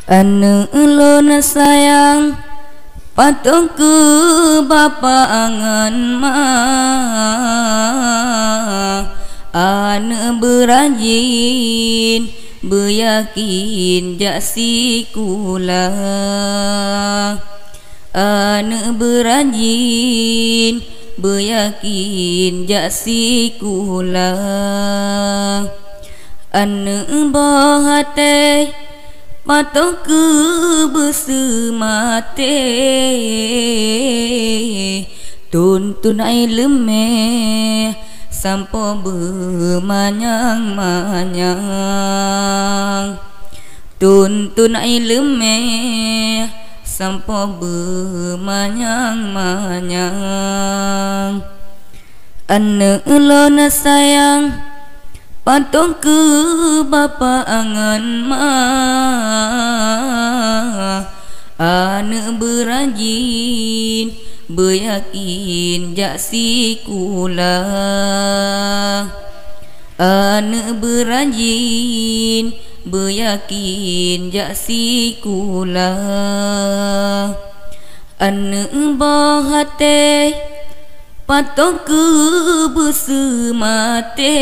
Anu ulun sayang patung ke bapa angan mah anu berajin beyakin jasi kula anu berajin beyakin jasi kula anu bahate patung ke besemate tuntun ai lemeh sampo bermanyang-manyang tuntun ai lemeh sampo bermanyang-manyang anu ulun sayang patung ke bapa angan mah anu berajin beyakin jasi kula anu berajin beyakin jasi kula anu bahate patung ke besemate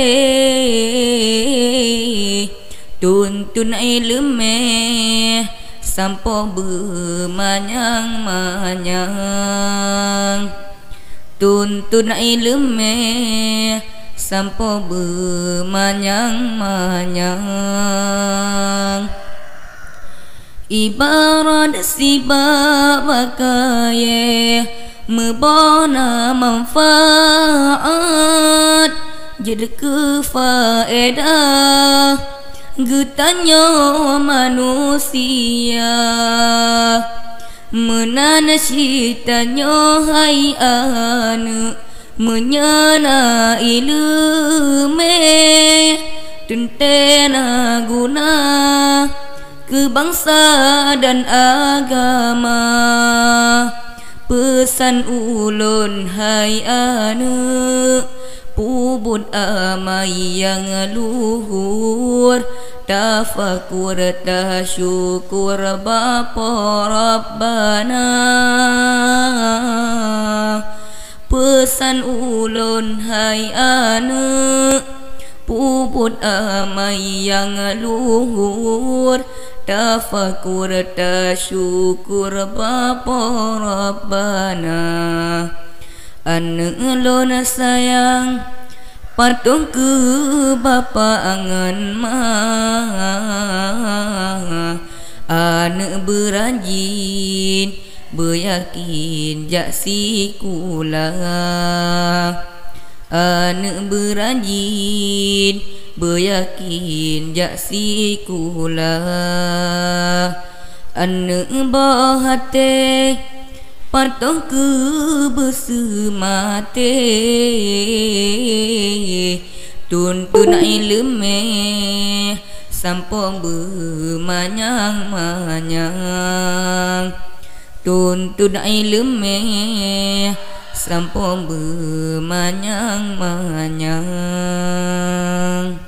tuntun ai lemeh sampo bermanyang-manyang tuntun ai lemeh sampo bermanyang-manyang ibarat si babakaye membona manfaat jadi kefaedah getanya manusia menana citanya hai anu menyana ilme tentena guna ke bangsa dan agama pesan ulun hai anu pubut amai yang luhur tafakur tasyukur bapa Rabbana pesan ulun hai anu pubut amai yang luhur tafakur tasyukur bapa Rabbana anu ulun sayang patung ke bapa angan mah anu berajin beyakin jasi kula anu berajin beyakin jasi kula anu bahate patung ke besemate tuntun ai lemeh sampo bermanyang-manyang tuntun ai lemeh sampo bermanyang-manyang